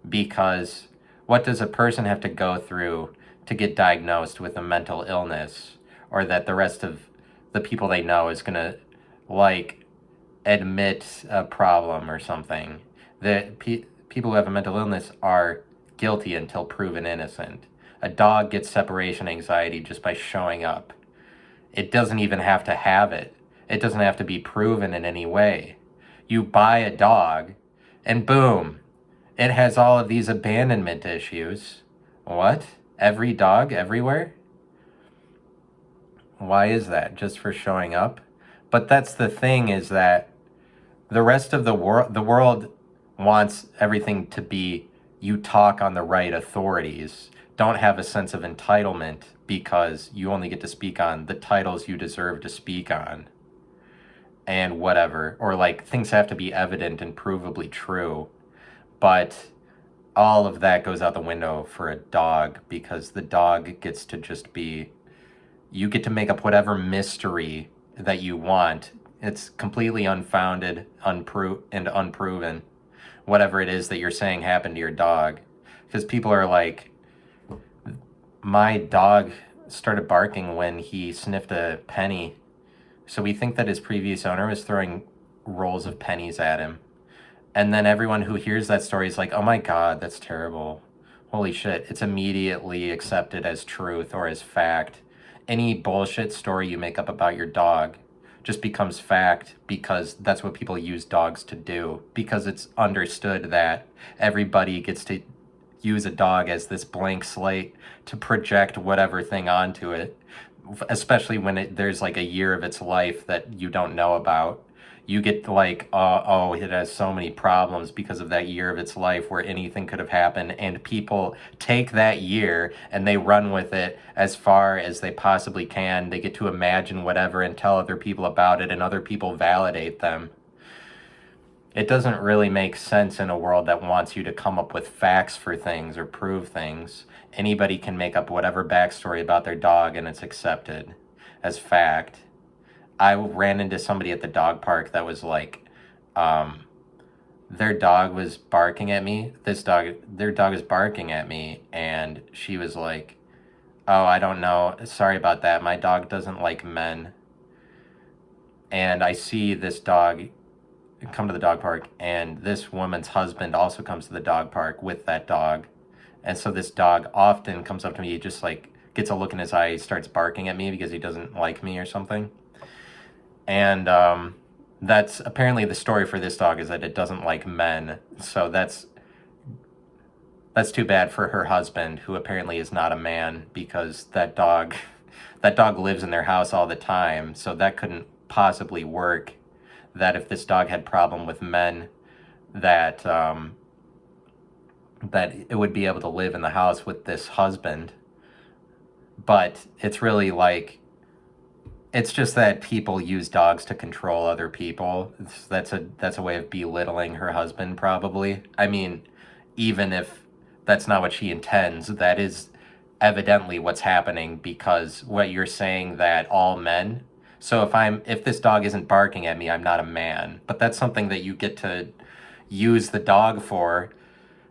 because what does a person have to go through to get diagnosed with a mental illness, or that the rest of the people they know is going to like admit a problem or something? People who have a mental illness are guilty until proven innocent. A dog gets separation anxiety just by showing up. It doesn't even have to have it. It doesn't have to be proven in any way. You buy a dog, and boom, it has all of these abandonment issues. What? Every dog everywhere? Why is that? Just for showing up? But that's the thing, is that the rest of the world wants everything to be, you talk on the right authorities. Don't have a sense of entitlement because you only get to speak on the titles you deserve to speak on. And whatever. Or like things have to be evident and provably true. But all of that goes out the window for a dog, because the dog gets to just be, you get to make up whatever mystery that you want. It's completely unfounded, and unproven, whatever it is that you're saying happened to your dog. Because people are like, my dog started barking when he sniffed a penny, so we think that his previous owner was throwing rolls of pennies at him. And then everyone who hears that story is like, oh my God, that's terrible. Holy shit. It's immediately accepted as truth or as fact. Any bullshit story you make up about your dog just becomes fact, because that's what people use dogs to do. Because it's understood that everybody gets to use a dog as this blank slate to project whatever thing onto it, especially when there's like a year of its life that you don't know about. You get like, oh, it has so many problems because of that year of its life where anything could have happened, and people take that year and they run with it as far as they possibly can. They get to imagine whatever and tell other people about it, and other people validate them. It doesn't really make sense in a world that wants you to come up with facts for things or prove things. Anybody can make up whatever backstory about their dog and it's accepted as fact. I ran into somebody at the dog park that was like, their dog was barking at me. Their dog is barking at me, and she was like, oh, I don't know. Sorry about that. My dog doesn't like men. And I see this dog come to the dog park, and this woman's husband also comes to the dog park with that dog. And so this dog often comes up to me, just like gets a look in his eye, starts barking at me because he doesn't like me or something. And that's apparently the story for this dog, is that it doesn't like men. So that's too bad for her husband, who apparently is not a man, because that dog lives in their house all the time. So that couldn't possibly work. That if this dog had problem with men, that that it would be able to live in the house with this husband. But it's really like, it's just that people use dogs to control other people. That's a way of belittling her husband, probably. I mean, even if that's not what she intends, that is evidently what's happening, because what you're saying, that all men. So if this dog isn't barking at me, I'm not a man. But that's something that you get to use the dog for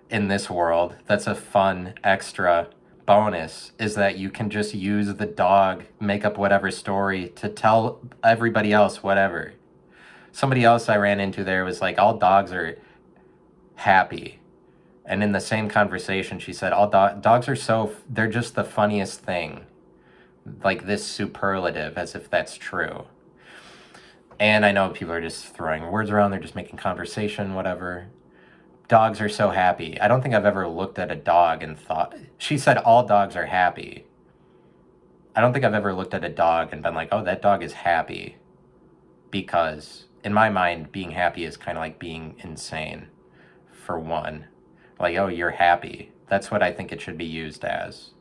in this world. That's a fun extra bonus, is that you can just use the dog, make up whatever story to tell everybody else whatever. Somebody else I ran into there was like, all dogs are happy. And in the same conversation, she said, dogs are they're just the funniest thing. Like this superlative, as if that's true. And I know people are just throwing words around, they're just making conversation, whatever. Dogs are so happy. I don't think I've ever looked at a dog and thought, she said all dogs are happy. I don't think I've ever looked at a dog and been like, oh, that dog is happy. Because in my mind, being happy is kind of like being insane, for one. Like, oh, you're happy. That's what I think it should be used as,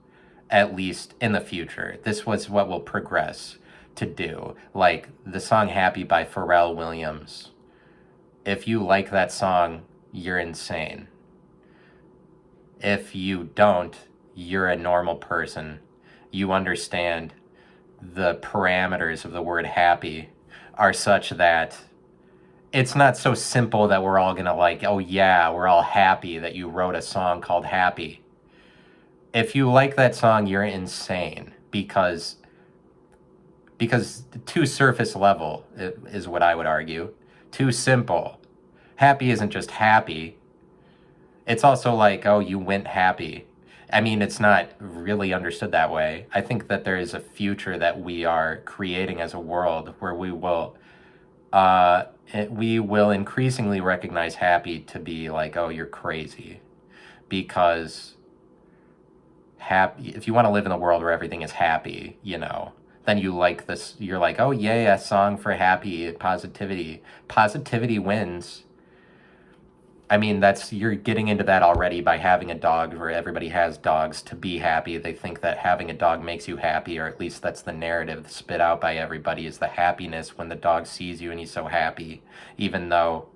at least in the future. This was what will progress to do. Like the song Happy by Pharrell Williams. If you like that song, you're insane. If you don't, you're a normal person. You understand the parameters of the word happy are such that it's not so simple that we're all gonna like, oh yeah, we're all happy that you wrote a song called Happy. If you like that song, you're insane because too surface level is what I would argue. Too simple. Happy isn't just happy. It's also like, oh, you went happy. I mean, it's not really understood that way. I think that there is a future that we are creating as a world where we will increasingly recognize happy to be like, oh, you're crazy. Because happy, if you want to live in a world where everything is happy, then you like this, you're like, oh, yay, a song for happy, positivity. Positivity wins. I mean, you're getting into that already by having a dog, where everybody has dogs to be happy. They think that having a dog makes you happy, or at least that's the narrative spit out by everybody, is the happiness when the dog sees you and he's so happy. Even though,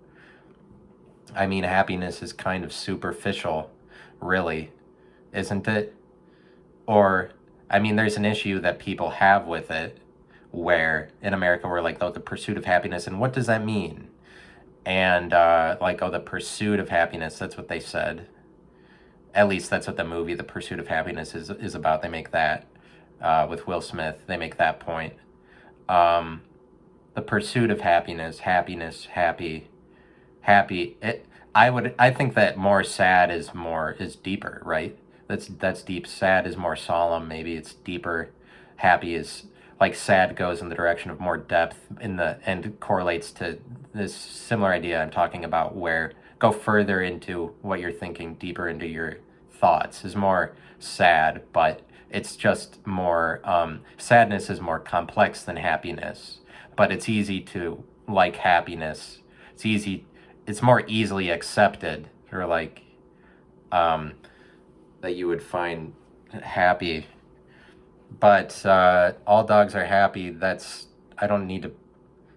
I mean, happiness is kind of superficial, really, isn't it? Or, I mean, there's an issue that people have with it, where in America we're like, oh, the pursuit of happiness, and what does that mean? And like, oh, the pursuit of happiness, that's what they said. At least that's what the movie The Pursuit of Happiness is about. They make that with Will Smith. They make that point. The pursuit of happiness, happy. I think that more sad is deeper, right? That's deep. Sad is more solemn. Maybe it's deeper. Happy is like, sad goes in the direction of more depth and correlates to this similar idea I'm talking about, where go further into what you're thinking, deeper into your thoughts, is more sad, but it's just more, sadness is more complex than happiness, but it's easy to like happiness. It's more easily accepted, or like, that you would find happy. But all dogs are happy. I don't need to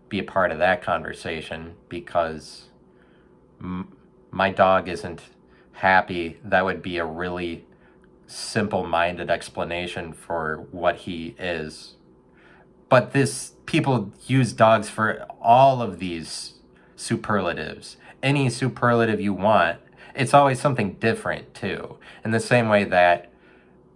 be a part of that conversation, because my dog isn't happy. That would be a really simple-minded explanation for what he is. But people use dogs for all of these superlatives. Any superlative you want, it's always something different too. In the same way that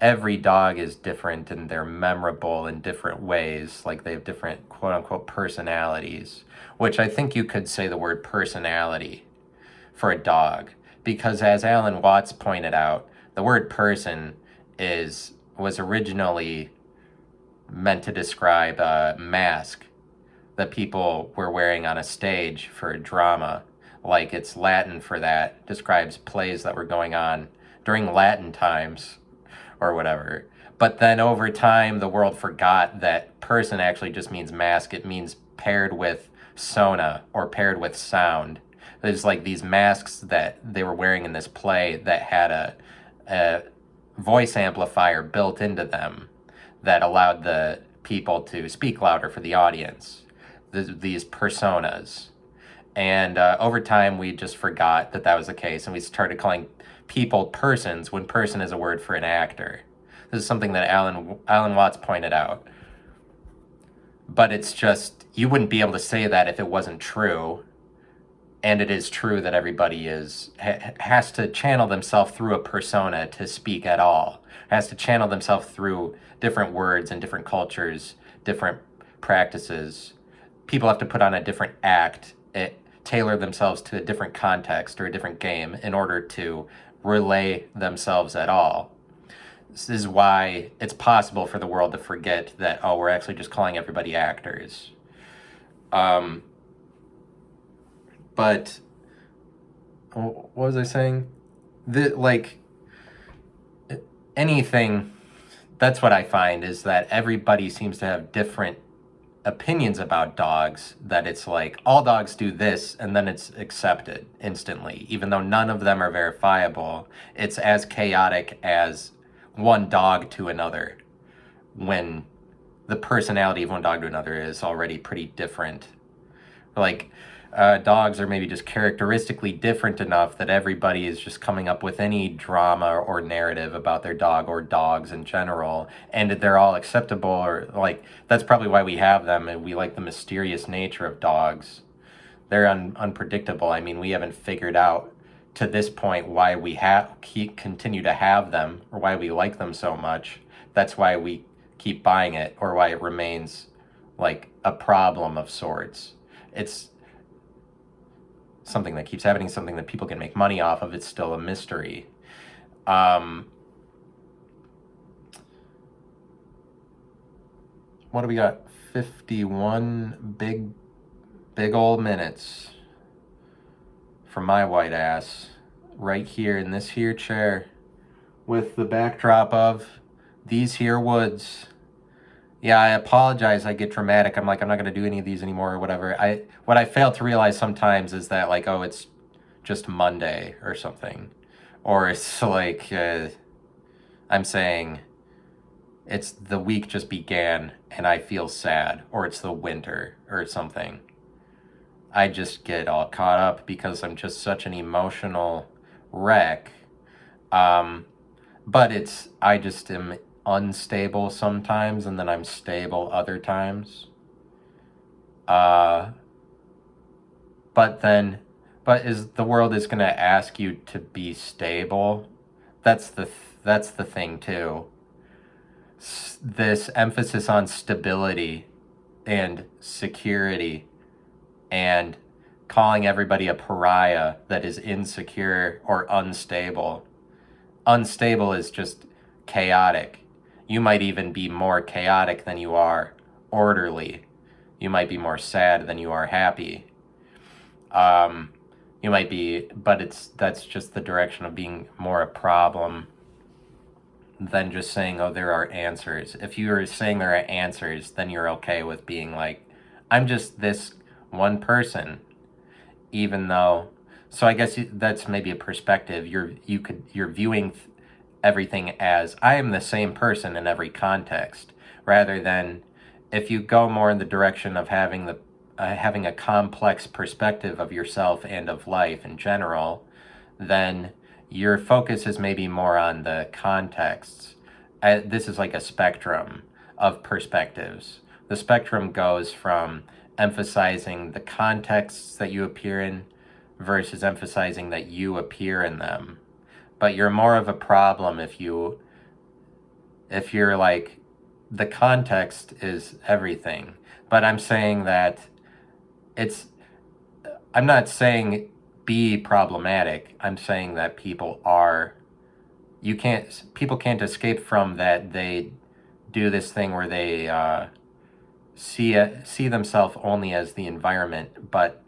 every dog is different and they're memorable in different ways. Like, they have different quote unquote personalities, which I think you could say the word personality for a dog, because as Alan Watts pointed out, the word person was originally meant to describe a mask that people were wearing on a stage for a drama. Like, it's Latin for that, describes plays that were going on during Latin times, or whatever. But then over time, the world forgot that person actually just means mask. It means paired with sona, or paired with sound. There's like these masks that they were wearing in this play that had a voice amplifier built into them that allowed the people to speak louder for the audience. These personas. And over time, we just forgot that was the case, and we started calling people persons when person is a word for an actor. This is something that Alan Watts pointed out. But it's just, you wouldn't be able to say that if it wasn't true. And it is true that everybody has to channel themselves through a persona to speak at all. Has to channel themselves through different words and different cultures, different practices. People have to put on a different act tailor themselves to a different context or a different game in order to relay themselves at all. This is why it's possible for the world to forget that, oh, we're actually just calling everybody actors. But what was I saying? Anything, that's what I find, is that everybody seems to have different opinions about dogs, that it's like all dogs do this and then it's accepted instantly, even though none of them are verifiable. It's as chaotic as one dog to another, when the personality of one dog to another is already pretty different. Like, dogs are maybe just characteristically different enough that everybody is just coming up with any drama or narrative about their dog or dogs in general, and they're all acceptable, or like, that's probably why we have them, and we like the mysterious nature of dogs. They're unpredictable. I mean, we haven't figured out to this point why we continue to have them, or why we like them so much. That's why we keep buying it, or why it remains like a problem of sorts. It's something that keeps happening, something that people can make money off of. It's still a mystery. What do we got? 51 big old minutes from my white ass right here in this here chair with the backdrop of these here woods. Yeah, I apologize. I get dramatic. I'm like, I'm not going to do any of these anymore or whatever. What I fail to realize sometimes is that, like, oh, it's just Monday or something. Or it's like, I'm saying it's the week just began and I feel sad. Or it's the winter or something. I just get all caught up because I'm just such an emotional wreck. But I just am unstable sometimes, and then I'm stable other times. But the world is going to ask you to be stable. That's the thing too. This emphasis on stability and security, and calling everybody a pariah that is insecure or unstable. Unstable is just chaotic. You might even be more chaotic than you are orderly. You might be more sad than you are happy. You might be, but that's just the direction of being more a problem than just saying, oh, there are answers. If you are saying there are answers, then you're okay with being like, I'm just this one person, even though. So I guess that's maybe a perspective. You're viewing everything as, I am the same person in every context, rather than, if you go more in the direction of having a complex perspective of yourself and of life in general, then your focus is maybe more on the contexts. This is like a spectrum of perspectives. The spectrum goes from emphasizing the contexts that you appear in versus emphasizing that you appear in them. But you're more of a problem if you're like, the context is everything. But I'm saying that I'm not saying be problematic. I'm saying that people can't escape from that. They do this thing where they see themselves only as the environment, but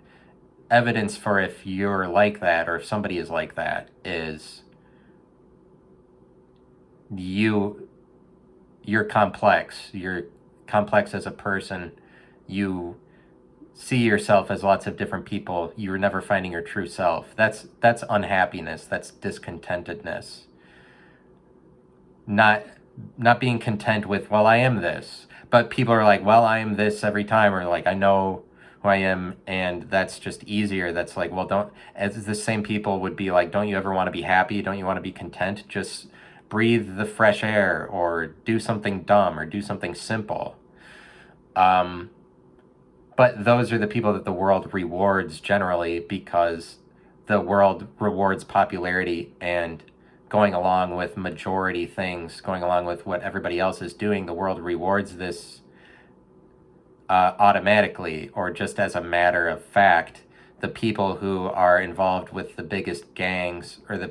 evidence for if you're like that, or if somebody is like that, is you're complex. You're complex as a person. You see yourself as lots of different people. You're never finding your true self. That's unhappiness. That's discontentedness. Not being content with, well, I am this. But people are like, well, I am this every time, or like, I know who I am, and that's just easier. That's like, well, as the same people would be like, don't you ever want to be happy? Don't you want to be content? Just breathe the fresh air, or do something dumb, or do something simple. But those are the people that the world rewards generally, because the world rewards popularity and going along with majority things, going along with what everybody else is doing. The world rewards this automatically, or just as a matter of fact, the people who are involved with the biggest gangs, or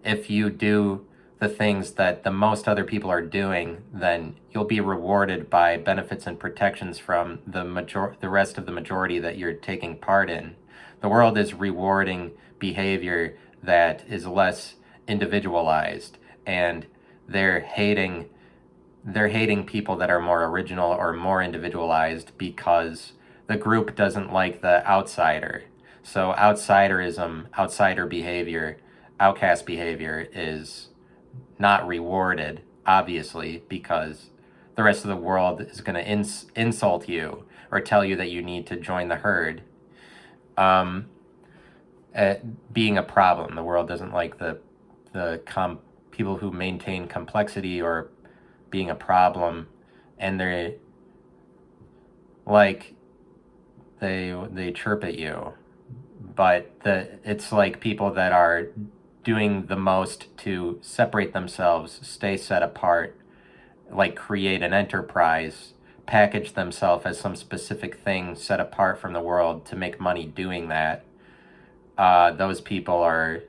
if you do the things that the most other people are doing, then you'll be rewarded by benefits and protections from the rest of the majority that you're taking part in. The world is rewarding behavior that is less individualized, and they're hating people that are more original or more individualized because the group doesn't like the outsider. So outsiderism, outsider behavior, outcast behavior is not rewarded, obviously, because the rest of the world is going to insult you or tell you that you need to join the herd. Being a problem, the world doesn't like people who maintain complexity or being a problem, and they chirp at you, but it's like people that are doing the most to separate themselves, stay set apart, like create an enterprise, package themselves as some specific thing set apart from the world to make money doing that. Those people are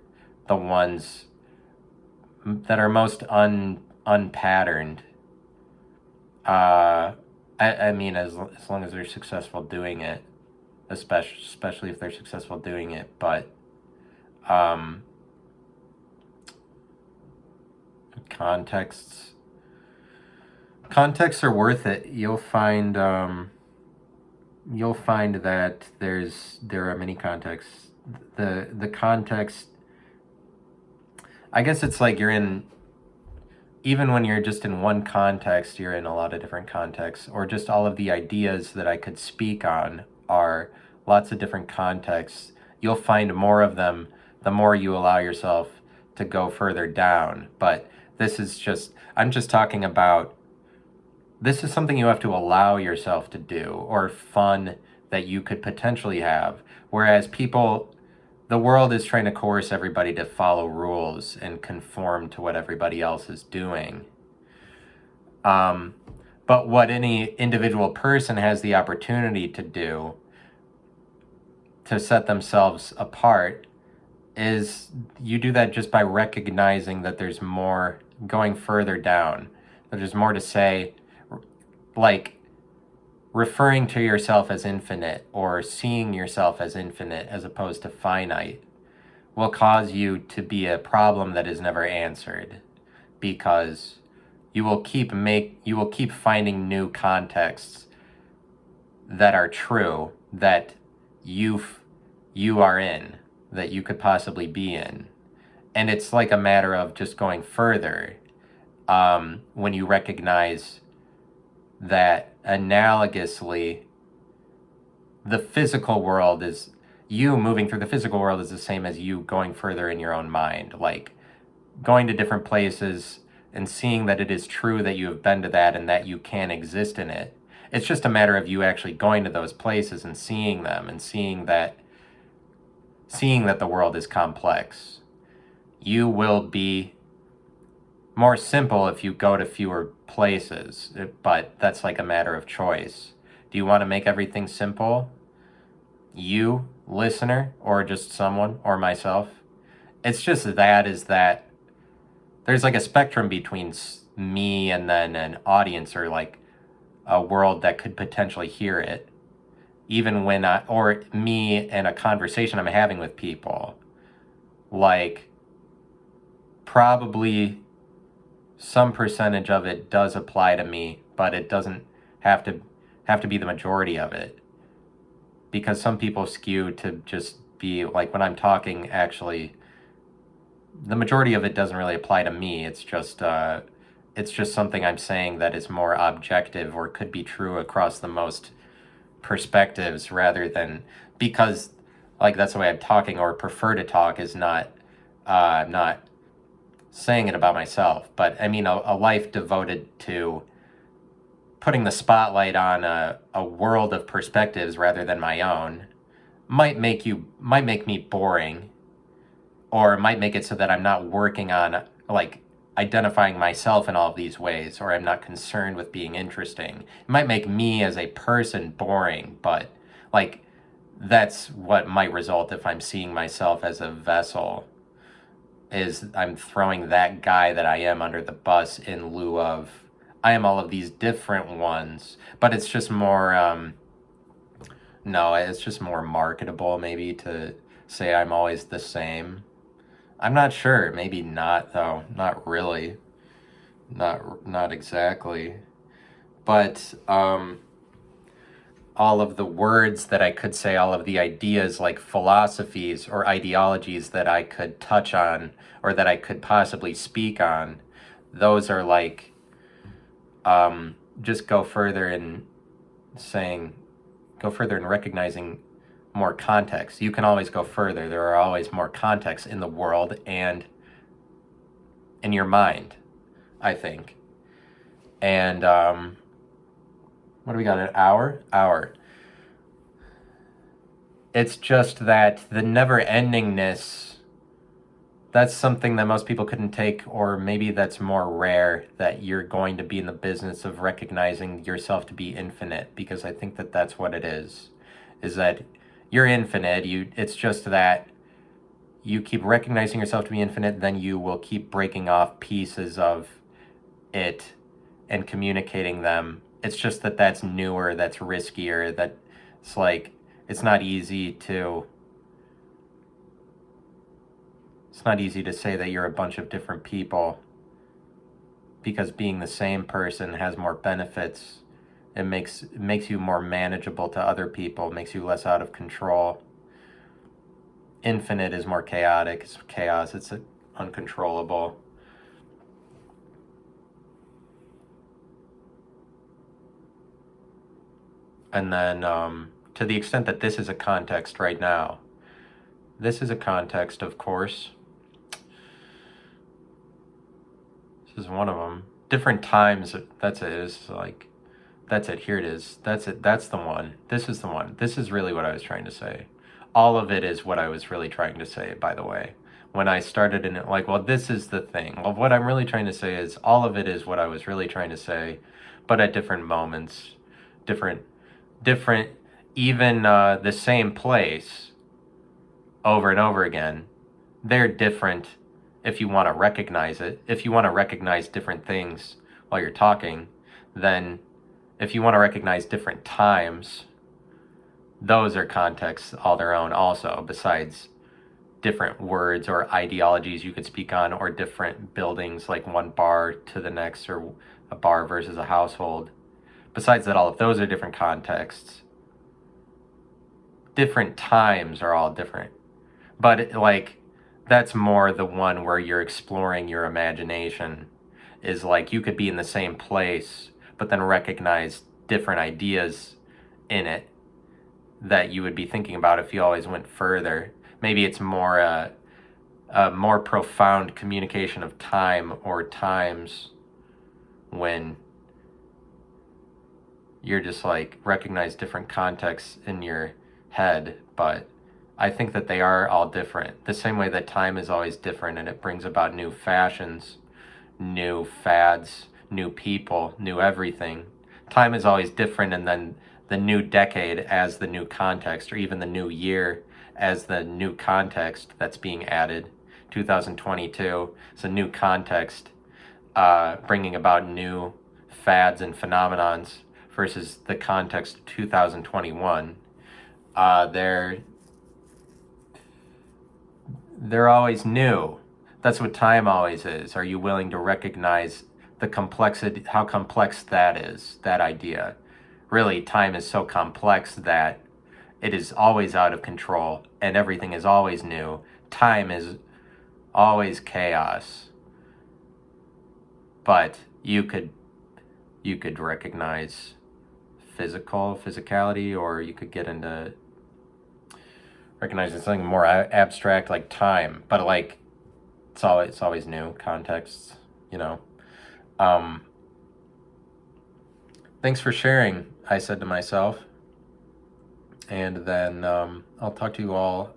the ones that are most unpatterned. I mean, as long as they're successful doing it, especially if they're successful doing it, but contexts are worth it. You'll find that there are many contexts. The context, I guess it's like even when you're just in one context, you're in a lot of different contexts, or just all of the ideas that I could speak on are lots of different contexts. You'll find more of them the more you allow yourself to go further down. But I'm just talking about, this is something you have to allow yourself to do, or fun that you could potentially have. Whereas the world is trying to coerce everybody to follow rules and conform to what everybody else is doing. But what any individual person has the opportunity to do to set themselves apart is you do that just by recognizing that there's more, going further down, that there's more to say, like referring to yourself as infinite or seeing yourself as infinite as opposed to finite will cause you to be a problem that is never answered, because you will keep finding new contexts that are true, that you are in, that you could possibly be in. And it's like a matter of just going further when you recognize that analogously, the physical world is, you moving through the physical world is the same as you going further in your own mind, like going to different places and seeing that it is true that you have been to that and that you can exist in it. It's just a matter of you actually going to those places and seeing them and seeing that the world is complex. You will be more simple if you go to fewer places, but that's like a matter of choice. Do you want to make everything simple? You, listener, or just someone, or myself? It's just that there's like a spectrum between me and then an audience, or like a world that could potentially hear it. Even when or me and a conversation I'm having with people, like probably some percentage of it does apply to me, but it doesn't have to be the majority of it, because some people skew to just be like, when I'm talking, actually the majority of it doesn't really apply to me. It's just something I'm saying that is more objective or could be true across the most perspectives, rather than, because like that's the way I'm talking or prefer to talk, is not saying it about myself. But I mean, a life devoted to putting the spotlight on a world of perspectives rather than my own might make me boring, or might make it so that I'm not working on like identifying myself in all of these ways, or I'm not concerned with being interesting. It might make me as a person boring, but like that's what might result if I'm seeing myself as a vessel, is I'm throwing that guy that I am under the bus in lieu of I am all of these different ones. But it's just more no, it's just more marketable maybe to say I'm always the same. I'm not sure. Maybe not though. Not really. Not exactly. But all of the words that I could say, all of the ideas like philosophies or ideologies that I could touch on or that I could possibly speak on, those are like just go further in saying, go further in recognizing more context. You can always go further. There are always more contexts in the world and in your mind, I think. And what do we got? An hour. It's just that the never-endingness, that's something that most people couldn't take, or maybe that's more rare, that you're going to be in the business of recognizing yourself to be infinite, because I think that that's what it is that you're infinite. It's just that you keep recognizing yourself to be infinite, then you will keep breaking off pieces of it and communicating them. It's just that that's newer, that's riskier, that it's like it's not easy to say that you're a bunch of different people, because being the same person has more benefits. It makes you more manageable to other people, makes you less out of control. Infinite is more chaotic. It's chaos. It's uncontrollable. And then to the extent that this is a context right now, this is a context, of course. This is one of them. Different times, that's it. It's like, that's it. Here it is. That's it. That's the one. This is the one. This is really what I was trying to say. All of it is what I was really trying to say, by the way. When I started in it, like, well, this is the thing. Well, what I'm really trying to say is all of it is what I was really trying to say, but at different moments, different, even the same place over and over again. They're different if you want to recognize it. If you want to recognize different things while you're talking, then if you want to recognize different times, those are contexts all their own also, besides different words or ideologies you could speak on, or different buildings, like one bar to the next, or a bar versus a household. Besides that, all of those are different contexts. Different times are all different. But like, that's more the one where you're exploring your imagination, is like you could be in the same place, but then recognize different ideas in it that you would be thinking about if you always went further. Maybe it's more a more profound communication of time or times when you're just like recognize different contexts in your head. But I think that they are all different. The same way that time is always different, and it brings about new fashions, new fads, new people, new everything. Time is always different, and then the new decade as the new context, or even the new year as the new context that's being added. 2022 is a new context, bringing about new fads and phenomenons versus the context of 2021. They're always new. That's what time always is. Are you willing to recognize the complexity, how complex that is, that idea? Really, time is so complex that it is always out of control, and everything is always new. Time is always chaos. But you could recognize physicality, or you could get into recognizing something more abstract like time. But like, it's always new contexts, you know. Thanks for sharing, I said to myself. And then I'll talk to you all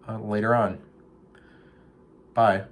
later on. Bye.